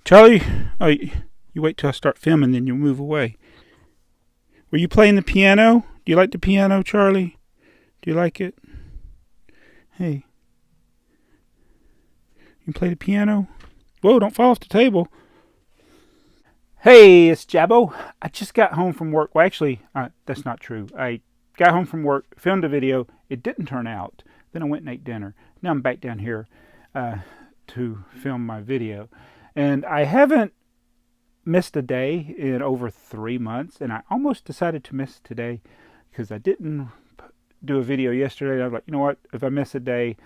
Charlie, oh, you wait till I start filming, then you move away. Were you playing the piano? Do you like the piano, Charlie? Do you like it? Hey, you play the piano? Whoa, don't fall off the table. Hey, it's Jabbo. I just got home from work. Well, actually, that's not true. I got home from work, filmed a video. It didn't turn out. Then I went and ate dinner. Now I'm back down here to film my video. And I haven't missed a day in over 3 months, and I almost decided to miss today because I didn't do a video yesterday. I was like, you know what? If I miss a day,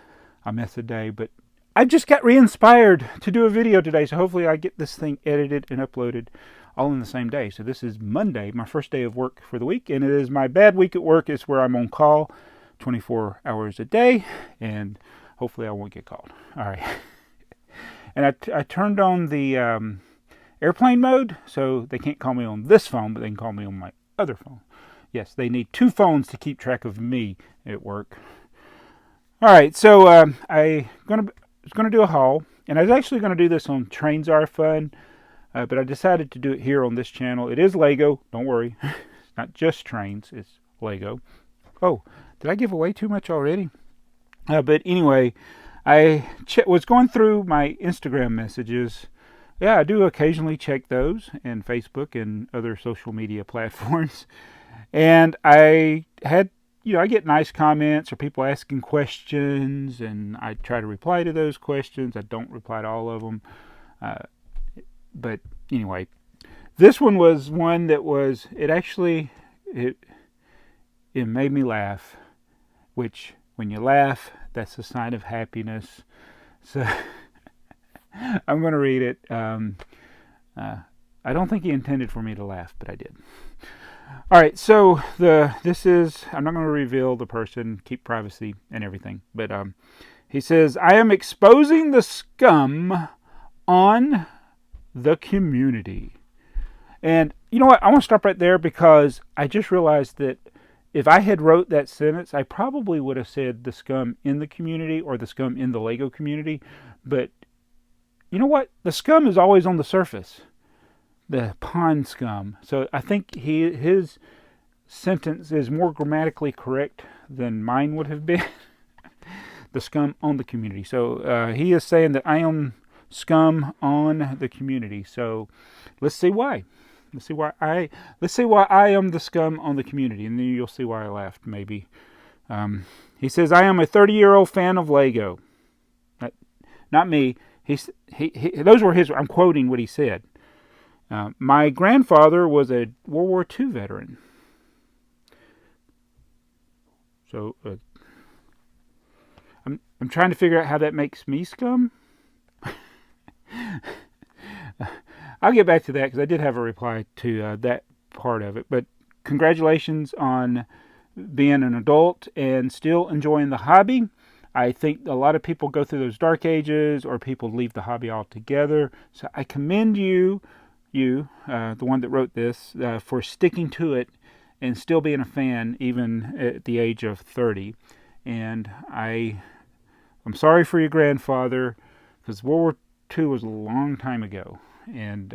I miss a day. But I just got re-inspired to do a video today, so hopefully I get this thing edited and uploaded all in the same day. So this is Monday, my first day of work for the week, and it is my bad week at work. It's where I'm on call 24 hours a day, and hopefully I won't get called. All right. And I turned on the airplane mode, so they can't call me on this phone, but they can call me on my other phone. Yes, they need two phones to keep track of me at work. All right, so I was gonna do a haul, and I was actually gonna do this on Trains Are Fun, but I decided to do it here on this channel. It is Lego. Don't worry, it's not just trains. It's Lego. Oh, did I give away too much already? But anyway, I was going through my Instagram messages. Yeah, I do occasionally check those, and Facebook and other social media platforms. And I had, I get nice comments or people asking questions, and I try to reply to those questions. I don't reply to all of them. But anyway, this one was one that it made me laugh, which when you laugh, that's a sign of happiness. So I'm going to read it. I don't think he intended for me to laugh, but I did. All right, so I'm not going to reveal the person, keep privacy and everything, but he says, I am exposing the scum on the community. And you know what? I want to stop right there because I just realized that if I had wrote that sentence, I probably would have said the scum in the community or the scum in the Lego community. But you know what? The scum is always on the surface. The pond scum. So I think his sentence is more grammatically correct than mine would have been. The scum on the community. So he is saying that I am scum on the community. So let's see why. Let's see why I am the scum on the community, and then you'll see why I laughed. Maybe. He says I am a 30-year-old fan of Lego. Not me. Those were his. I'm quoting what he said. My grandfather was a World War II veteran. So I'm trying to figure out how that makes me scum. I'll get back to that because I did have a reply to that part of it. But congratulations on being an adult and still enjoying the hobby. I think a lot of people go through those dark ages or people leave the hobby altogether. So I commend you, the one that wrote this, for sticking to it and still being a fan even at the age of 30. And I'm sorry for your grandfather because World War II was a long time ago. And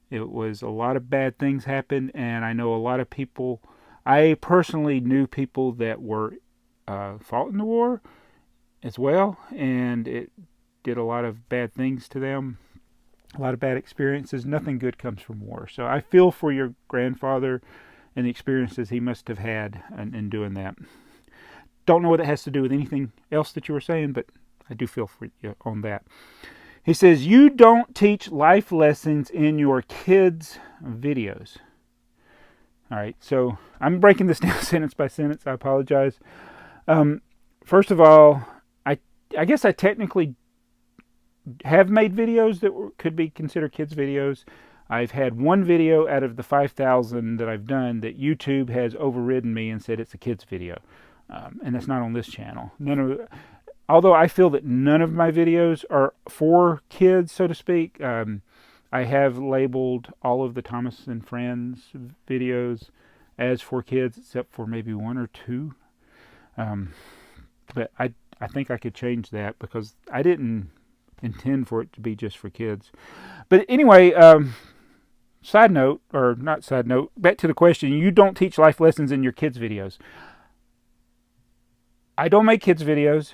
it was a lot of bad things happened. And I know a lot of people, I personally knew people that were fought in the war as well. And it did a lot of bad things to them. A lot of bad experiences. Nothing good comes from war. So I feel for your grandfather and the experiences he must have had in doing that. Don't know what it has to do with anything else that you were saying, but I do feel for you on that. He says, you don't teach life lessons in your kids' videos. All right, so I'm breaking this down sentence by sentence. I apologize. First of all, I guess I technically have made videos that could be considered kids' videos. I've had one video out of the 5,000 that I've done that YouTube has overridden me and said it's a kids' video. And that's not on this channel. Although I feel that none of my videos are for kids, so to speak, I have labeled all of the Thomas and Friends videos as for kids, except for maybe one or two. But I think I could change that because I didn't intend for it to be just for kids. But anyway, side note, or not side note, back to the question, you don't teach life lessons in your kids' videos. I don't make kids' videos.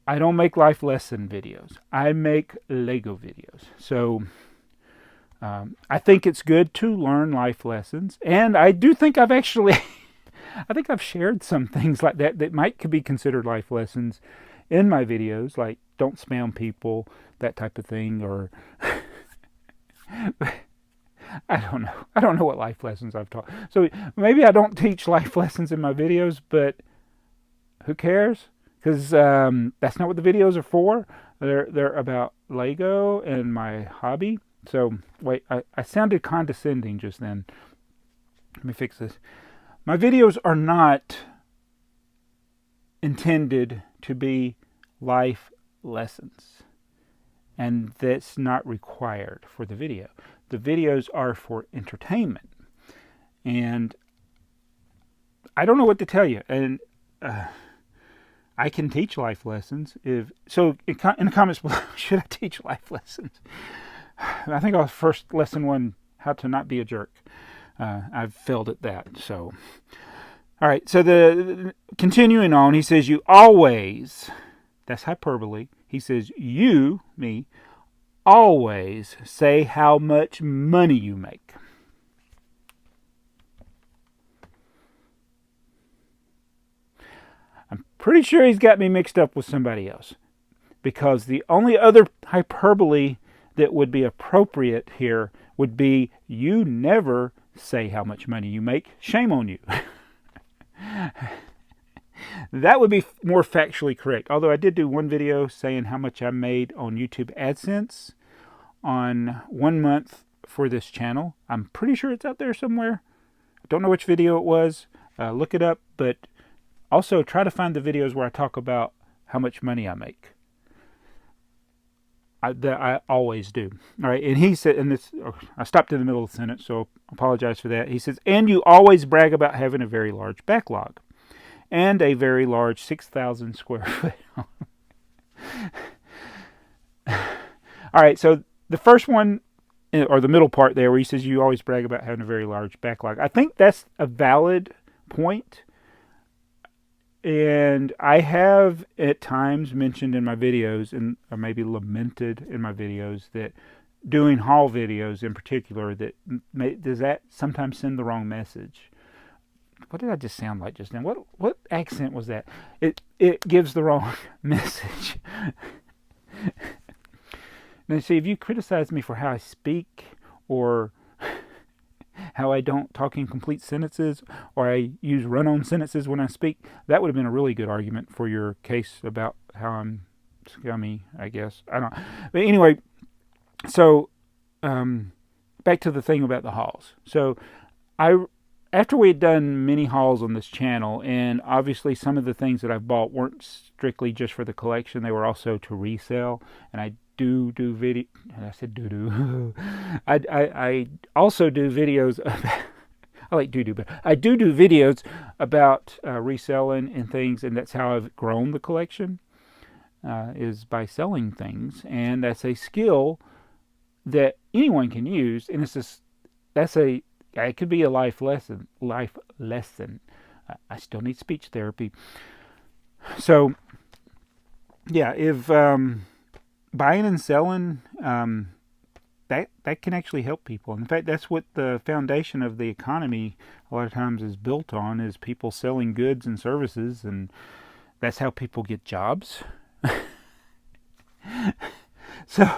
I don't make life lesson videos. I make Lego videos. So I think it's good to learn life lessons. And I do think I've actually, I think I've shared some things like that could be considered life lessons in my videos, like don't spam people, that type of thing, or I don't know. I don't know what life lessons I've taught. So maybe I don't teach life lessons in my videos, but who cares? Because that's not what the videos are for. They're about Lego and my hobby. So, wait, I sounded condescending just then. Let me fix this. My videos are not intended to be life lessons. And that's not required for the video. The videos are for entertainment. And I don't know what to tell you. And I can teach life lessons. In the comments below, should I teach life lessons? I think our first lesson one, how to not be a jerk. I've failed at that. So, all right. So continuing on, he says, you always, that's hyperbole. He says, you, me, always say how much money you make. I'm pretty sure he's got me mixed up with somebody else, because the only other hyperbole that would be appropriate here would be, you never say how much money you make. Shame on you. That would be more factually correct. Although I did do one video saying how much I made on YouTube AdSense on 1 month for this channel. I'm pretty sure it's out there somewhere. I don't know which video it was. Look it up, but also try to find the videos where I talk about how much money I make. That I always do. All right, and he said, and this, I stopped in the middle of the sentence, so I apologize for that. He says, and you always brag about having a very large backlog and a very large 6,000 square foot home. All right, so the first one, or the middle part there, where he says you always brag about having a very large backlog, I think that's a valid point. And I have at times mentioned in my videos, or maybe lamented in my videos, that doing haul videos in particular, does that sometimes send the wrong message. What did I just sound like just now? What accent was that? It gives the wrong message. Now, see, if you criticize me for how I speak, or how I don't talk in complete sentences, or I use run-on sentences when I speak, that would have been a really good argument for your case about how I'm scummy, I guess. I don't know. But anyway, so back to the thing about the hauls. So after we had done many hauls on this channel, and obviously some of the things that I've bought weren't strictly just for the collection, they were also to resell, and I do video. I said do. I also do videos. I like do, but I do videos about reselling and things, and that's how I've grown the collection. Is by selling things, and that's a skill that anyone can use, and it could be a life lesson. I still need speech therapy. So, yeah, if buying and selling, that can actually help people. In fact, that's what the foundation of the economy a lot of times is built on, is people selling goods and services, and that's how people get jobs. So,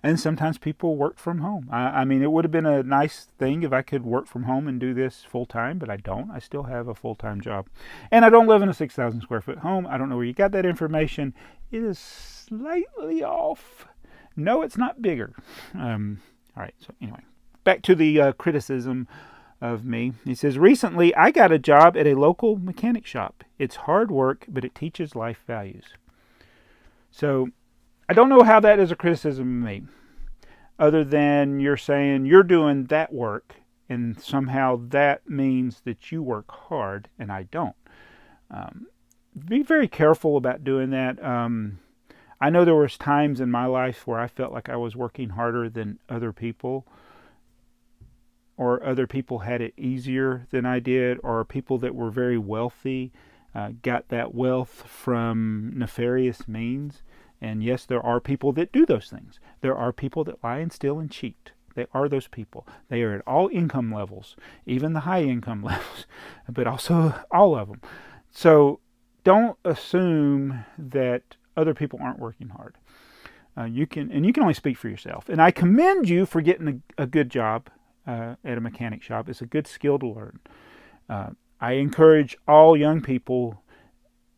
and sometimes people work from home. I mean, it would have been a nice thing if I could work from home and do this full time, but I don't. I still have a full-time job. And I don't live in a 6,000 square foot home. I don't know where you got that information. It is slightly off. No, it's not bigger. All right, so anyway, back to the criticism of me. He says, recently I got a job at a local mechanic shop. It's hard work, but it teaches life values. So I don't know how that is a criticism of me, other than you're saying you're doing that work, and somehow that means that you work hard and I don't. Be very careful about doing that. I know there was times in my life where I felt like I was working harder than other people, or other people had it easier than I did, or people that were very wealthy got that wealth from nefarious means. And yes, there are people that do those things. There are people that lie and steal and cheat. They are those people. They are at all income levels, even the high income levels, but also all of them. So don't assume that other people aren't working hard. You can only speak for yourself. And I commend you for getting a good job at a mechanic shop. It's a good skill to learn. I encourage all young people,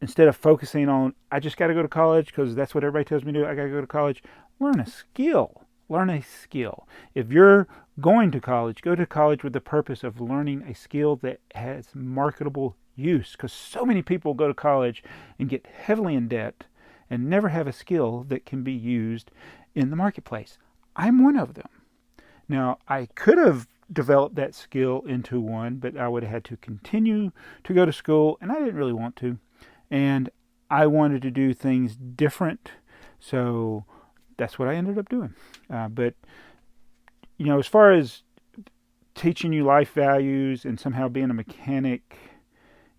instead of focusing on, I just got to go to college because that's what everybody tells me to do, I got to go to college, learn a skill. Learn a skill. If you're going to college, go to college with the purpose of learning a skill that has marketable use, because so many people go to college and get heavily in debt and never have a skill that can be used in the marketplace. I'm one of them. Now, I could have developed that skill into one, but I would have had to continue to go to school, and I didn't really want to. And I wanted to do things different, so that's what I ended up doing. But, as far as teaching you life values and somehow being a mechanic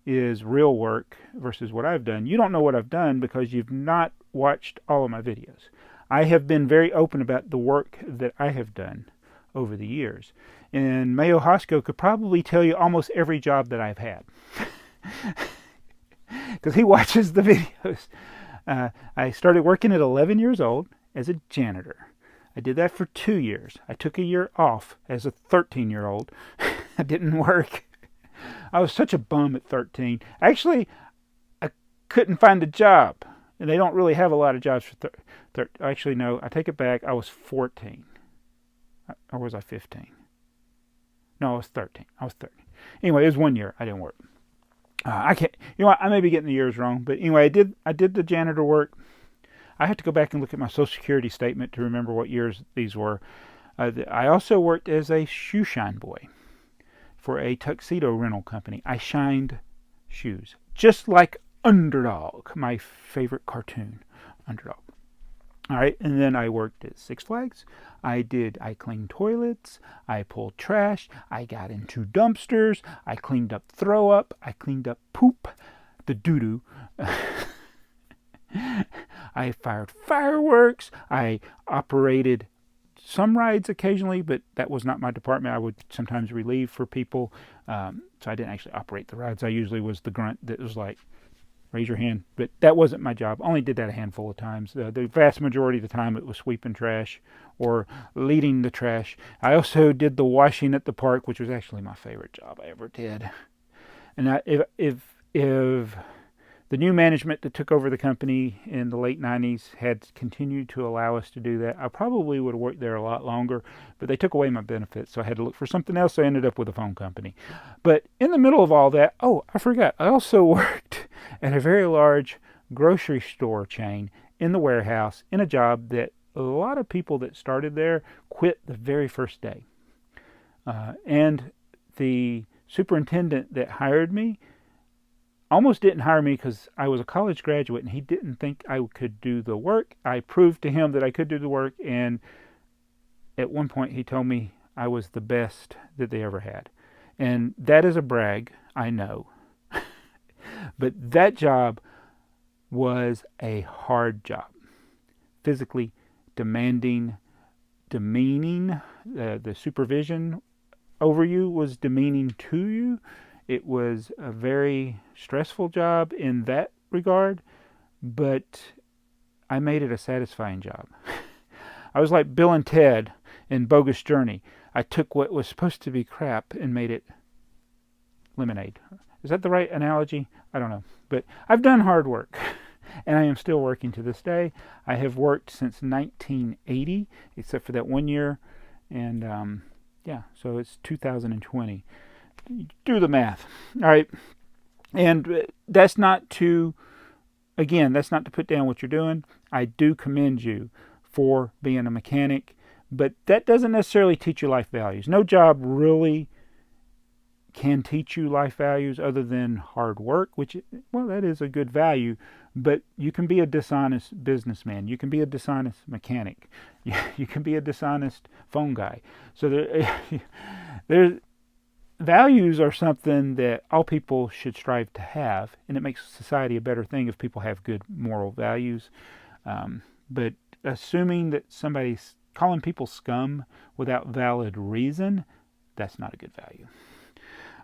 is real work versus what I've done, you don't know what I've done because you've not watched all of my videos. I have been very open about the work that I have done over the years. And Mayo Hosko could probably tell you almost every job that I've had. Because he watches the videos. I started working at 11 years old as a janitor. I did that for 2 years. I took a year off as a 13-year-old. I didn't work. I was such a bum at 13. Actually, I couldn't find a job. And they don't really have a lot of jobs for actually, no, I take it back. I was 14. Or was I 15? No, I was 13. I was 13. Anyway, it was 1 year. I didn't work. I can't, I may be getting the years wrong. But anyway, I did the janitor work. I have to go back and look at my Social Security statement to remember what years these were. I also worked as a shoe shine boy for a tuxedo rental company. I shined shoes, just like Underdog, my favorite cartoon, Underdog. All right, and then I worked at Six Flags. I cleaned toilets. I pulled trash. I got into dumpsters. I cleaned up throw up. I cleaned up poop, the doo-doo. I fired fireworks. I operated some rides occasionally, but that was not my department. I would sometimes relieve for people. So I didn't actually operate the rides. I usually was the grunt that was like, raise your hand. But that wasn't my job. I only did that a handful of times. The vast majority of the time it was sweeping trash or leading the trash. I also did the washing at the park, which was actually my favorite job I ever did. And if the new management that took over the company in the late 90s had continued to allow us to do that, I probably would have worked there a lot longer, but they took away my benefits, so I had to look for something else, so I ended up with a phone company. But in the middle of all that, I forgot, I also worked at a very large grocery store chain in the warehouse in a job that a lot of people that started there quit the very first day. And the superintendent that hired me almost didn't hire me because I was a college graduate and he didn't think I could do the work. I proved to him that I could do the work, and at one point he told me I was the best that they ever had. And that is a brag, I know. But that job was a hard job. Physically demanding, demeaning. The supervision over you was demeaning to you. It was a very stressful job in that regard, but I made it a satisfying job. I was like Bill and Ted in Bogus Journey. I took what was supposed to be crap and made it lemonade. Is that the right analogy? I don't know. But I've done hard work, and I am still working to this day. I have worked since 1980, except for that 1 year, and so it's 2020. Do the math. All right. And that's not to put down what you're doing. I do commend you for being a mechanic, but that doesn't necessarily teach you life values. No job really can teach you life values other than hard work, which, well, that is a good value, but you can be a dishonest businessman. You can be a dishonest mechanic. You can be a dishonest phone guy. So there, values are something that all people should strive to have, and it makes society a better thing if people have good moral values. But assuming that somebody's calling people scum without valid reason, that's not a good value.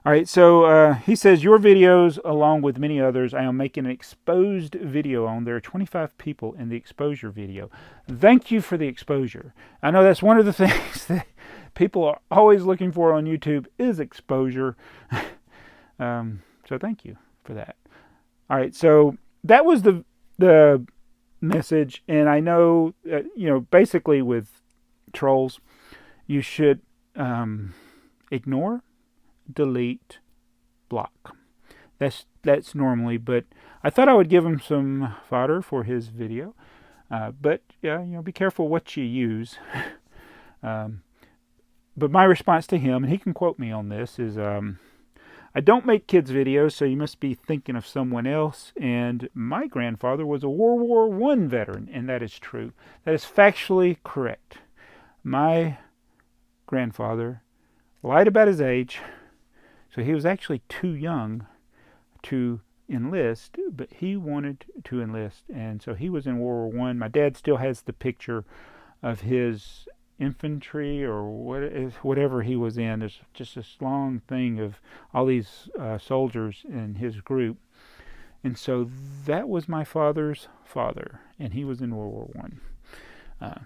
All right, so he says, your videos, along with many others, I am making an exposed video on. There are 25 people in the exposure video. Thank you for the exposure. I know that's one of the things that people are always looking for on YouTube is exposure. So thank you for that. All right, so that was the message. And I know, basically with trolls, you should ignore, delete, block. That's normally, but I thought I would give him some fodder for his video. But yeah, be careful what you use. But my response to him, and he can quote me on this, is I don't make kids videos, so you must be thinking of someone else. And my grandfather was a World War I veteran, and that is true. That is factually correct. My grandfather lied about his age. So he was actually too young to enlist, but he wanted to enlist. And so he was in World War I. My dad still has the picture of his infantry or whatever he was in. There's just this long thing of all these soldiers in his group. And so that was my father's father, and he was in World War I.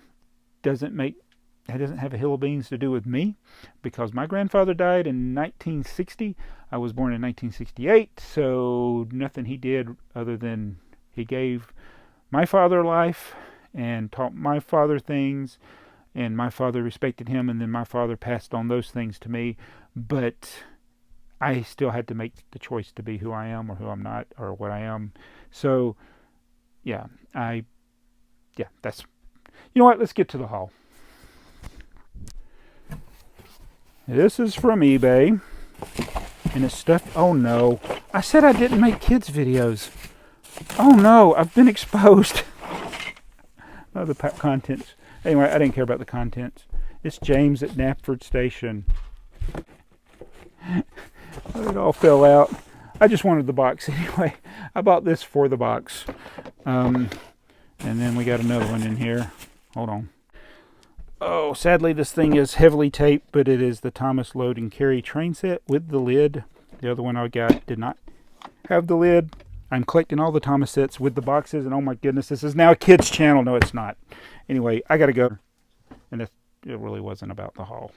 That doesn't have a hill of beans to do with me, because my grandfather died in 1960. I was born in 1968, so nothing he did other than he gave my father life and taught my father things, and my father respected him, and then my father passed on those things to me. But I still had to make the choice to be who I am or who I'm not, or what I am. So, that's... You know what? Let's get to the haul. This is from eBay, and it's stuff. Oh no, I said I didn't make kids videos. Oh no, I've been exposed. Oh, the contents. Anyway, I didn't care about the contents. It's James at Knapford Station. It all fell out. I just wanted the box anyway. I bought this for the box. And then we got another one in here. Hold on. Oh, sadly this thing is heavily taped, but it is the Thomas Load and Carry train set with the lid. The other one I got did not have the lid. I'm collecting all the Thomas sets with the boxes, and oh my goodness, this is now a kid's channel. No, it's not. Anyway, I gotta go. And it really wasn't about the haul.